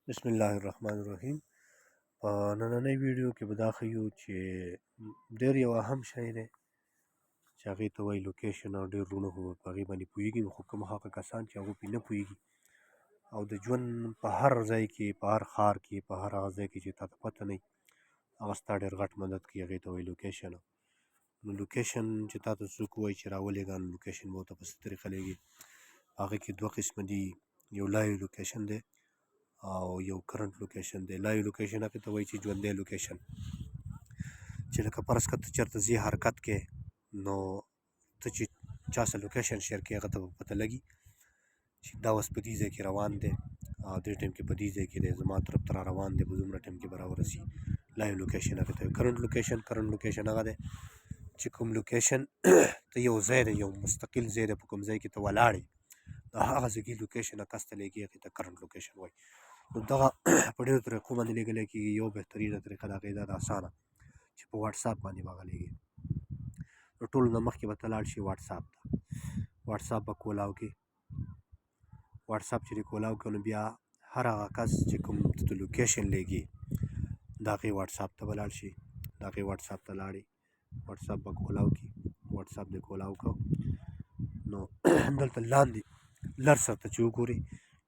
بسم الله الرحمن الرحیم. په نننۍ ویډیو کې به دا ښیو چې ډېر یو اهم شی دی چې هغې ته وایي لوکیشن، او ډېر وروڼه خو په هغې باندې پوهېږي، خو کوم هغه کسان چې هغوی پرې نه پوهېږي او د ژوند په هر ځای کې، په هر ښار کې، په هر هغه ځای کې چې تا ته پته نه وي، هغه ستا ډېر غټ مدد کوي. هغې ته وایي لوکیشن. نو لوکیشن چې تا ته څوک وایي چې راولېږه، نو لوکیشن به ورته په څه طریقه لېږي. هغې کې دوه قسمه دي، یو لایو لوکیشن دی او یو کرنٹ لوکیشن دی. لایو لوکیشن هغې ته وایي چې ژوندی لوکیشن، چې لکه فرض کړه ته چېرته ځې حرکت کې، نو ته چې چا سره لوکیشن شیر کړې هغه ته به پته لګي چې دا اوس په دې ځای کې روان دی او دې ټایم کې په دې ځای کې دی، زما طرف ته را روان دی، په دومره ټایم کې به راورسي. لایو لوکیشن هغې ته وایي. کرنٹ لوکیشن هغه دی چې کوم لوکیشن ته یو ځای دی، یو مستقل ځای دی، په کوم ځای کې ته ولاړ یې، د هغه ځایګي لوکیشن کس ته لېږي، هغې ته کرنٹ لوکیشن وایي. نو دغه په ډېرو طریقو باندې لېږلی کېږي. یو بهترینه طریقه د هغې دا ده اسانه، چې په واټساپ باندې به هغه لېږي. نو ټولو نه مخکې به ته لاړ شي واټساپ ته. واټساپ به کولاو کې، واټساپ چې دې کولاو کړه، نو بیا هر هغه کس چې کوم ته لوکیشن لېږي د هغې واټساپ ته به لاړ شي. د هغې واټساپ ته لاړې، واټساپ به کولاو کړي. واټساپ دې کولاو کړه، نو دلته لاندې لر سر ته چې وګورې،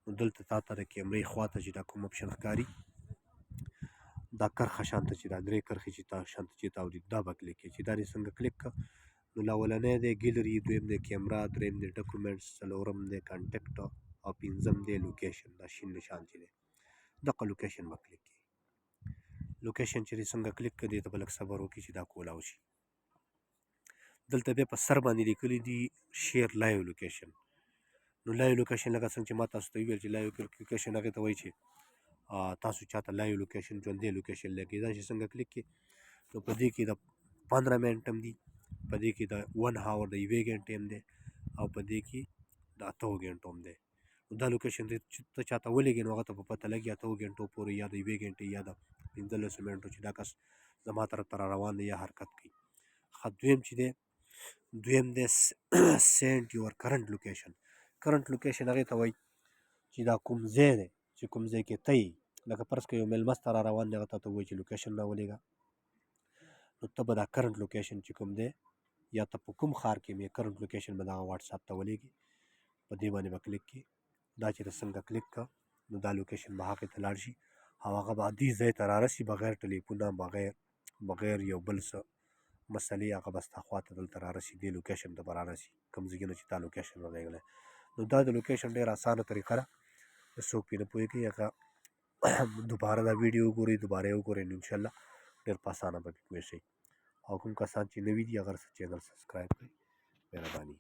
نو دلته تا ته د کیمرې خوا ته چې دا کوم اپشن ښکاري، دا کرښه شانته چې دا درې کرښې چې تا شانته چې تا وري، دا به کلیک کړې. چې دا دې څنګه کلیک کړه، نو اولنی دی ګیلري، دویم دی کیمرا، دریم دی ډاکومنټس، څلورم دی کانټیکټ او پنځم دی لوکیشن. دا شین نشان چې دی دغه لوکیشن به کلیک کړي. لوکیشن چې دې څنګه کلیک کړه، دې ته به لږ صبر وکړي چې دا کولاو شي. دلته بیا په سر باندې لیکلي دي شیر لایو لوکیشن. نو لایو لوکیشن لکه څنګه چې ما تاسو ته وویل چې لایو لوکیشن هغې ته وایي چې تاسو چاته لایو لوکیشن، ژوندی لوکیشن لګي. دا چې څنګه کلیک کړي، نو په دې کې د 15 منټ هم دي، په دې کې د 1 هاور د 1 ګنټې هم دی، او په دې کې د 8 ګنټو هم دی. نو دا لوکیشن چې ته چاته ولېږې، نو هغه ته په پته لګي 8 ګنټو پورې، یا د 1 ګنټې، یا د 15 منټو چې دا کس زما طرف ته را روان دی یا حرکت کوي. دویم چې دی، دویم دی سینډ یور کرنٹ لوکیشن. کرنٹ لوکیشن هغې ته وایي چې دا کوم ځای دی، چې کوم ځای کې ته یې، لکه فرض کړه یو میلمه ستا را روان دی، هغه تا ته وایي چې لوکیشن راولېږه، نو ته به دا کرنٹ لوکیشن چې کوم دی، یا ته په کوم ښار کې یې، کرنٹ لوکیشن به دغه واټساپ ته ولېږي. په دې باندې به کلیک کړي. دا چې ته څنګه کلیک کړه، نو دا لوکیشن به هغې ته لاړ شي او هغه به دې ځای ته رارسي، بغیر ټلیفونه، بغیر یو بل څه مسلې، هغه به ستا خوا ته دلته رارسي، دې لوکیشن ته به رارسي، کوم ځای نه چې تا لوکیشن ولېږلی. نو دا د لوکیشن ډېره اسانه طریقه ده. که څوک پرې نه پوهېږي، هغه دوباره دا ویډیو وګورئ، دوباره یې وګورئ، نو انشاءالله ډېر په اسانه به پوه شئ. او کوم کسان چې نوي دي، هغه چینل سبسکرایب کړئ. مهرباني.